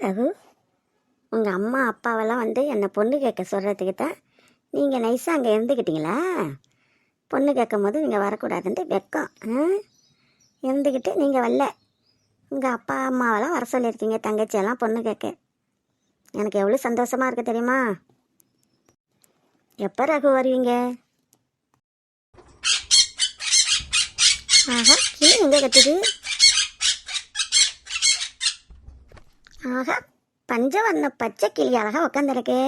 ரகு, உங்கள் அம்மா அப்பாவெல்லாம் வந்து என்னை பொண்ணு கேட்க சொல்கிறதுக்கு தான் நீங்கள் நைஸாக அங்கே இருந்துக்கிட்டீங்களா? பொண்ணு கேட்கும் போது நீங்கள் வரக்கூடாதுன்ட்டு வெக்கம் இருந்துக்கிட்டு நீங்கள் வரல. உங்கள் அப்பா அம்மாவெல்லாம் வர சொல்லியிருக்கீங்க தங்கச்சியெல்லாம் பொண்ணு கேட்க. எனக்கு எவ்வளோ சந்தோஷமாக இருக்குது தெரியுமா? எப்போ ரகு வருவீங்க? ஆஹா, கிளி எங்கே கட்டுது? ஆஹா, பஞ்சவர்ண பச்சை கிளி அழகாக உக்காந்துருக்கு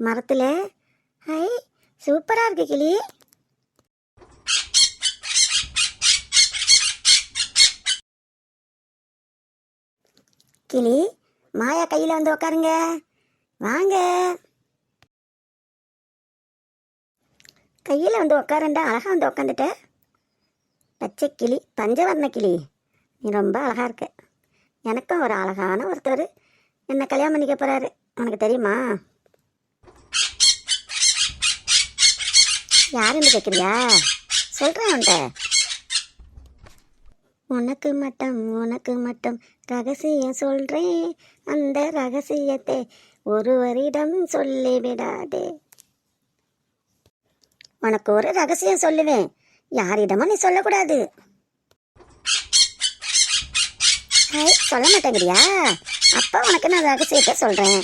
மரத்தில். ஹை, சூப்பராக இருக்கு கிளி. கிளி, மாயா கையில் வந்து உக்காருங்க. வாங்க, கையில் வந்து உக்காரண்டா. அழகாக வந்து உக்காந்துட்ட. பச்சை கிளி, பஞ்சவர்ண கிளி, நீ ரொம்ப அழகாக இருக்க. எனக்கும் ஒரு அழகான ஒருத்தர் என்னை கல்யாணம் பண்ணிக்க போகிறாரு. உனக்கு தெரியுமா? யாருன்னு கேட்குறியா? சொல்கிறேன் உன்ட்ட. உனக்கு மட்டும் ரகசியம் சொல்கிறேன். அந்த ரகசியத்தை ஒருவரிடம் சொல்லிவிடாதே. உனக்கு ஒரு ரகசியம் சொல்லுவேன், யாரிடமும் நீ சொல்லக்கூடாது. சொல்ல மாட்டேங்கிறியா? அப்போ உனக்கு நான் ரகசியத்தை சொல்கிறேன்.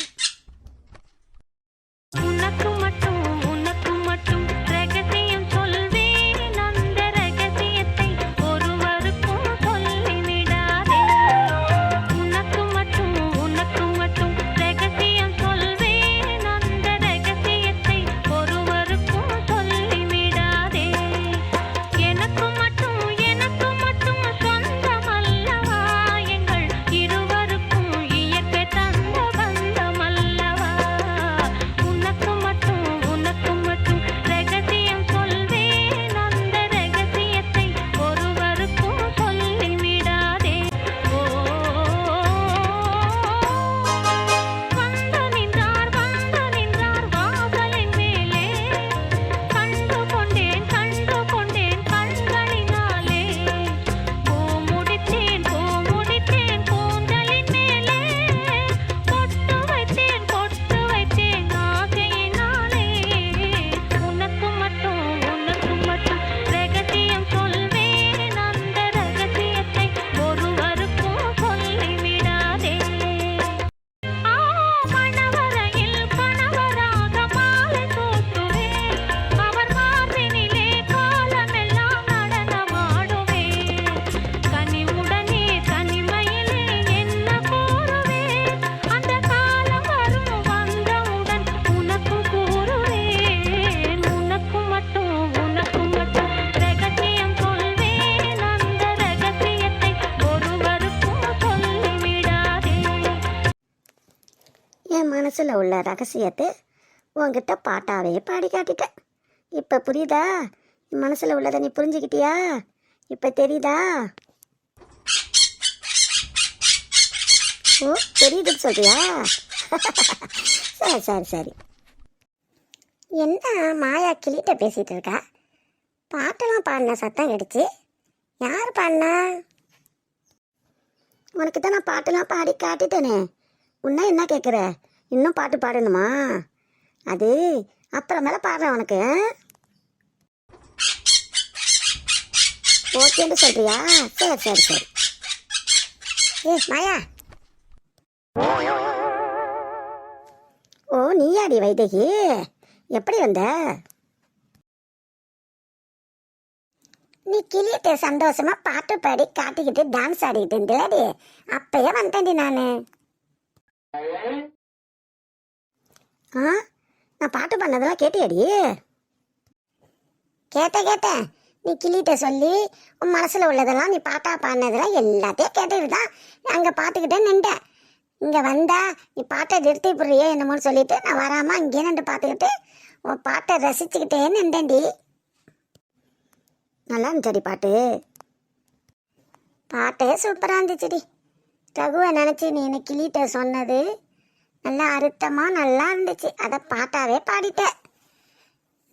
என் மனசில் உள்ள ரகசியத்தை உன்கிட்ட பாட்டாவே பாடி காட்டிட்டேன். இப்போ புரியுதா? என் மனசில் உள்ளதை நீ புரிஞ்சுக்கிட்டியா? இப்போ தெரியுதா? ஓ, தெரியுதுன்னு சொல்றியா? சரி சரி சரி. என்ன மாயா கிளிட்ட பேசிகிட்டு இருக்கா? பாட்டெல்லாம் பாடின சத்தம் கிடைச்சி. யார் பாடினா? உனக்கு தான் நான் பாட்டெல்லாம் பாடி காட்டிட்டேனே. உன்ன என்ன கேட்குற? இன்னும் பாட்டு பாடணுமா? அது அப்புறமேல பாடுறேன் உனக்கு. ஓகேன்னு சொல்றியா? சரி சரி சரி. ஏ மாயா. ஓ, நீயாடி வைதகி? எப்படி வந்த? நீ கிளியிட்ட சந்தோஷமா பாட்டு பாடி காட்டிக்கிட்டு டான்ஸ் ஆடிக்கிட்டு இருந்தேடி. அப்பயே வந்துட்டேன்டி நான். நான் பாட்டு பண்ணதெல்லாம் கேட்டியாடி? கேட்டேன். நீ கிளிகிட்ட சொல்லி உன் மனசில் உள்ளதெல்லாம் நீ பாட்டா பாடினதெல்லாம் எல்லாத்தையும் கேட்டுட்டு தான் அங்கே பார்த்துக்கிட்டே நின்றேன். இங்கே வந்தா நீ பாட்டை நிறுத்தி போடுறியே என்னமோன்னு சொல்லிட்டு நான் வராமல் அங்கேயே நின்று பார்த்துக்கிட்டு உன் பாட்டை ரசிச்சுக்கிட்டே நின்றேன்டி. நல்லா இருந்துச்சடி பாட்டு. பாட்டே சூப்பராக இருந்துச்சுடி. ரகுவை நினச்சி நீ என்ன கிளிகிட்ட சொன்னது நல்லா அறுத்தமாக நல்லா இருந்துச்சு. அதை பாட்டாவே பாடிட்டேன்.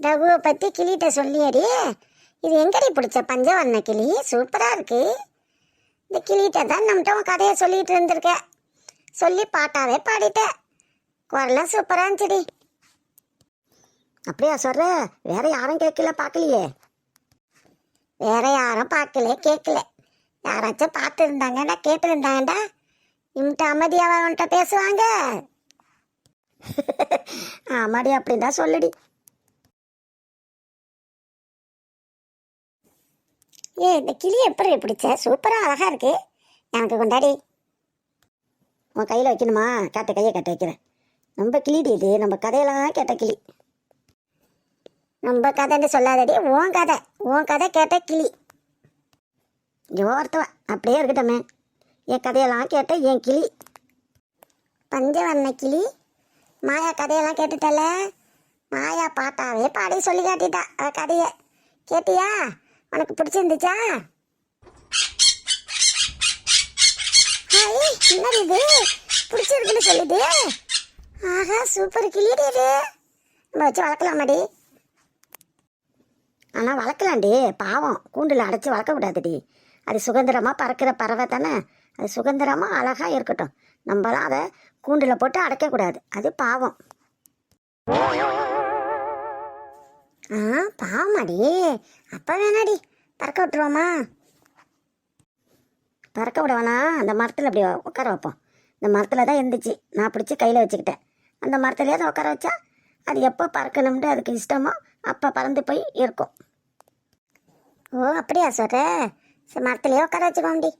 ரகுவை பற்றி கிளிகிட்ட சொல்லியடி. இது எங்கடி பிடிச்ச பஞ்சவர்ண கிளி? சூப்பராக இருக்கு. இந்த கிளிகிட்ட தான் நம்மகிட்ட உன் கதையை சொல்லிகிட்டு இருந்திருக்க. சொல்லி பாட்டாவே பாடிட்டேன். குரலாம் சூப்பராக இருந்துச்சுடி. அப்படியா சொல்ற? வேற யாரும் கேட்கல, பார்க்கலையே? வேற யாரும் பார்க்கல கேட்கல. யாராச்சும் பார்த்து இருந்தாங்கடா, கேட்டு இருந்தாங்கடா, இம்ட்ட அமைதியாக அவன்கிட்ட பேசுவாங்க. ஆமாடி, அப்படிதான் சொல்லுடி. இந்த கிளி எப்படி பிடிச்ச? சூப்பராக அழகா இருக்கு. எனக்கு கொண்டாடி. உன் கையில் வைக்கணுமா? கேட்ட கையை கேட்ட வைக்கிறேன். நம்ம கிளிடி இது, நம்ம கதையெல்லாம் கேட்ட கிளி. நம்ம கதைன்னு சொல்லாதடி, உன் கதை கேட்ட கிளி. ஒருத்தவ அப்படியே இருக்கட்டமே. என் கதையெல்லாம் கேட்ட என் கிளி. பஞ்சவர்ண கிளி. மாயா கதையெல்லாம் கேட்டுட்டல. மாயா பாட்டாவே பாடி சொல்லி காட்டிட்டா அவ கதையை. கேட்டியா? உனக்கு பிடிச்சிருந்துச்சா? என்னது இது பிடிச்சிருக்குன்னு சொல்லுது. ஆஹா, சூப்பர் கிளியடி இது. நம்ம வச்சு வளர்க்கலாமாடி? ஆனால் வளர்க்கலாண்டி, பாவம். கூண்டில் அடைச்சி வளர்க்கக்கூடாதுடி. அது சுதந்திரமாக பறக்கிற பறவை தானே. அது சுதந்திரமாக அழகாக இருக்கட்டும். நம்மளாம் அதை கூண்டில் போட்டு அடைக்கக்கூடாது. அது பாவம். பாவமாடி. அப்போ வேணாடி, பறக்க விட்டுருவோமா? பறக்க விடவேணா. அந்த மரத்தில் அப்படி உட்கார வைப்போம். இந்த மரத்தில் தான் இருந்துச்சு, நான் பிடிச்சி கையில் வச்சுக்கிட்டேன். அந்த மரத்துலேயே அதை உட்கார வச்சா அது எப்போ பறக்கணும்னு அதுக்கு இஷ்டமோ அப்போ பறந்து போய் இருக்கும். ஓ, அப்படியா சொல்ற? சரி, மரத்துலேயே உட்கார வச்சுக்கோண்டி.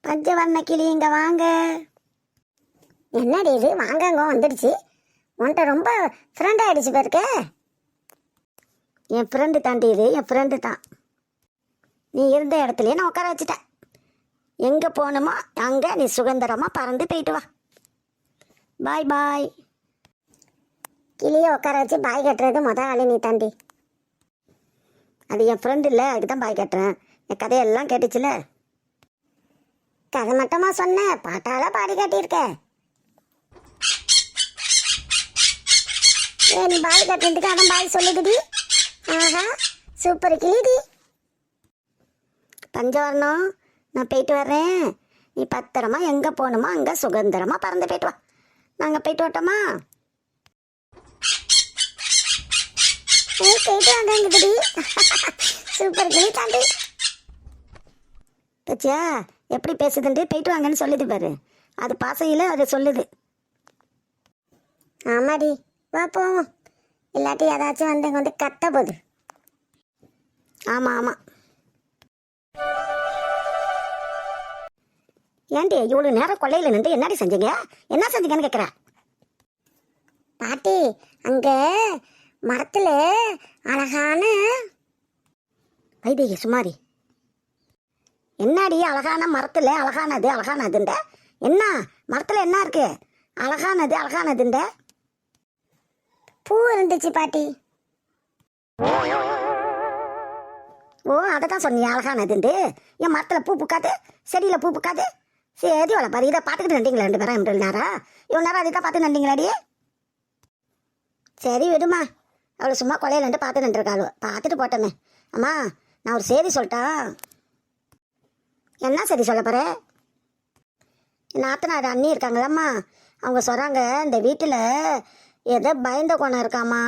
பஞ்சவர்ண கிளி, இங்கே வாங்க. என்னடி இது? வாங்கங்க வந்துடுச்சு. உன்கிட்ட ரொம்ப ஃப்ரெண்ட் ஆகிடுச்சு பேருக்க. என் ஃப்ரெண்டு தாண்டி இது, என் ஃப்ரெண்டு தான். நீ இருந்த இடத்துலையே நான் உட்கார வச்சுட்டேன். எங்கே போகணுமோ அங்கே நீ சுதந்திரமாக பறந்து போயிட்டு வா. பாய் பாய். கிளியை உட்கார வச்சு பாய் கட்டுறது மொதல் ஆளு நீ தாண்டி. அது என் ஃப்ரெண்டு இல்லை, அதுக்கு தான் பாய் கட்டுறேன். என் கதையெல்லாம் கேட்டுச்சுல. கதை மட்டுமா சொன்ன? பாட்டால பாடி காட்டியிருக்க. நீ பாய் கட்டுறதுக்கு அதான் பாய் சொல்லுதுடி. ஆஹா, சூப்பர் கிளிடி. பஞ்சவர்ணம், நான் போயிட்டு வர்றேன். நீ பத்திரமா எங்கே போகணுமோ அங்கே சுதந்திரமாக பறந்து போயிட்டு வா. நாங்கள் போயிட்டு வரட்டோமா? போயிட்டு வாங்கடி. சூப்பர் கிளி தாண்டி. பச்சியா எப்படி பேசுதுண்டு? போயிட்டு வாங்கன்னு சொல்லுது பாரு. அது பாசையில் அது சொல்லுது. ஆமாடி, வா போவோம். இல்லாட்டி ஏதாச்சும் வந்து கத்த போகுது. ஆமாம் ஆமாம். ஏன்டி இவ்வளோ நேரம் கொள்ளையில் நின்று என்னடி செஞ்சீங்க? என்ன செஞ்சீங்கன்னு கேட்குறேன். பாட்டி, அங்கே மரத்தில் அழகான வைதேகி சுமாரி. என்னடி அழகான மரத்தில் அழகானதுண்ட? என்ன மரத்தில் என்ன இருக்கு? அழகானதுண்ட பூ இருந்துச்சு பாட்டி. ஓ, அதை தான் சொன்னீங்க அழகானதுண்டு. என் மரத்தில் பூ பூக்காது, செடியில் பூ பூக்காது. சரி வளப்பாரு, இதை பார்த்துக்கிட்டு நண்டிங்களா 2 பேரும்? 2 நேரம் இவ்வளோ நேரம் அதை தான் பார்த்து நண்டிங்களாடி. சரி விடுமா, அவளை சும்மா கொலையிலன்ட்டு பார்த்து நின்றுருக்காளோ. பார்த்துட்டு போட்டோமே. அம்மா, நான் ஒரு செய்தி சொல்லிட்டா. என்ன செய்தி சொல்ல போற? நாத்தனார் அண்ணி இருக்காங்களம்மா, அவங்க சொல்கிறாங்க இந்த வீட்டில் ஏதோ பயந்த கோணம் இருக்காம்மா.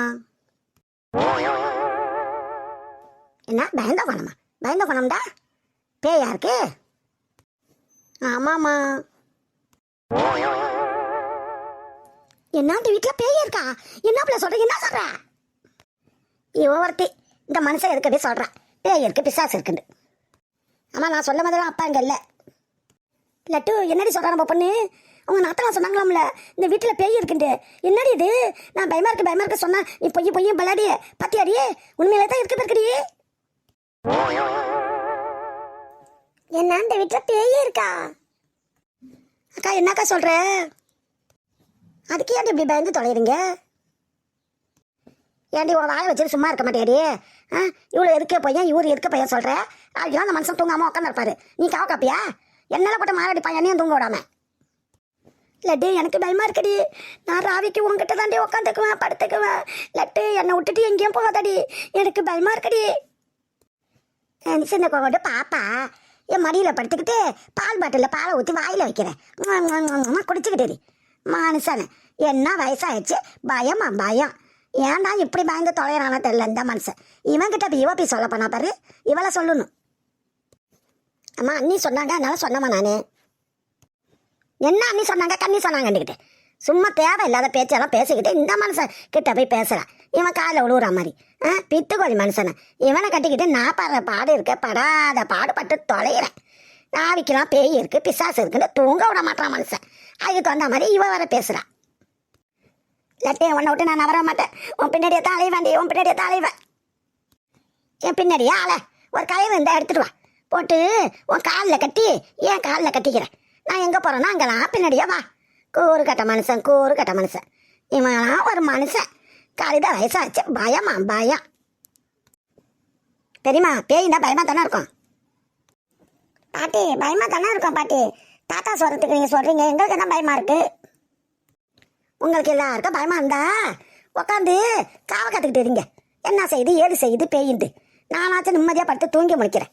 என்ன பயந்த கோணமா? பயந்த கோணம்டா? பேயா இருக்கு? ஆமாம்மா. என்ன இந்த வீட்டில் பேய் இருக்கா? என்ன பிள்ளை சொல்கிறீங்க? என்ன சொல்கிற? ஒருத்தி இந்த மனுஷன் எதுக்கடி சொல்கிறேன் பேய் இருக்கு பிசாசு இருக்குன்னு. ஆமாம், நான் சொல்ல மாதிரி அப்பா இங்கே இல்லை. லட்டு, என்னடி சொல்கிறா நம்ம பொண்ணு? அவங்க நாத்தலாம் சொன்னாங்களாம்ல இந்த வீட்டில் பேய் இருக்குண்டு. என்னடி இது? நான் பயமா இருக்கு சொன்னா நீ பொய்யும் பல்லாடியே பத்தியாடியே. உண்மையில தான் இருக்கு பேருக்கடி. என்ன இந்த வீட்டில் பேயே இருக்கா? அக்கா, என்னக்கா சொல்கிற? அதுக்கு ஏன்டி இப்படி பயந்து தொலைகிறீங்க? ஏன்டி உன் வாயை வச்சுட்டு சும்மா இருக்க மாட்டேடி? இவ்வளோ எதுக்க பையன் இவரு எதுக்க பையன் சொல்கிற? அதுக்கு அந்த மனுஷன் தூங்காமல் உட்காந்துருப்பாரு. நீ காவ காப்பியா? என்னால் போட்ட மாரடி பையனையும் தூங்க விடாம. லட்டு, எனக்கு பயமாக இருக்குடி. நான் ராவிக்கு உங்ககிட்ட தாண்டி உட்காந்துக்குவேன், படுத்துக்குவேன். லட்டு, என்னை விட்டுட்டு எங்கேயும் போகாதடி. எனக்கு பயமாக இருக்குடி. சின்ன கோவட்டு பாப்பா, என் மடியில் படுத்துக்கிட்டு பால் பாட்டிலில் பாலை ஊற்றி வாயில் வைக்கிறேன். குடிச்சுக்கிட்டே மனுஷனு என்ன வயசாயிடுச்சு, பயமா பயம். ஏன்டா இப்படி பயந்து தொலைகிறானோ தெரியல இந்த மனுஷன். இவன்கிட்ட இப்போ போய் சொல்ல போனா பாரு, இவளை சொல்லணும். அம்மா அண்ணி சொன்னாங்க அதனால சொன்னம்மா நான். என்ன அண்ணி சொன்னாங்க கண்ணி சொன்னாங்கன்னுக்கிட்டு சும்மா தேவையில்லாத பேச்செல்லாம் பேசிக்கிட்டு இந்த மனுஷன் கிட்ட போய் பேசுகிறான். இவன் காலில் விழுவுற மாதிரி பித்துக்கோழி மனுஷனை. இவனை கட்டிக்கிட்டு நான் படுற பாடு இருக்க படாத பாடுபட்டு தொலைகிறேன். நாவிக்கெல்லாம் பேய் இருக்குது பிசாசு இருக்குன்னு தூங்க விட மாட்டான் மனுஷன். அதுக்கு வந்த மாதிரி இவன் வர பேசுகிறான். இல்லாட்டி உன்னை விட்டு நான் வர மாட்டேன். உன் பின்னாடியே தான் அலைவேண்டி, உன் பின்னாடியே தான் அலைவேன். என் பின்னாடியே ஆளை ஒரு கயிறு இருந்தால் எடுத்துட்டு வா, போட்டு உன் காலில் கட்டி என் காலில் கட்டிக்கிறேன். நான் எங்கே போகிறேன்னா அங்கெல்லாம் பின்னாடியே வா. கூறு கட்ட மனுஷன், கூறு கட்ட மனுஷன். இவன்லாம் ஒரு மனுஷன். கழுத வயசாச்சு, பயமா பயம். தெரியுமா, பேய்னா பயமாக தானே இருக்கும் பாட்டி, பயமாக தானே இருக்கும் பாட்டி. தாத்தா சொல்கிறதுக்கு நீங்கள் சொல்கிறீங்க, எங்களுக்கு என்ன பயமாக இருக்குது? உங்களுக்கு எல்லாருக்கும் பயமாக இருந்தா உட்காந்து காவை கற்றுக்கிட்டு இருங்க. என்ன செய்யுது ஏது செய்யுது பேயின்ட்டு. நானாச்சும் நிம்மதியாக படுத்து தூங்கி முடிக்கிறேன்.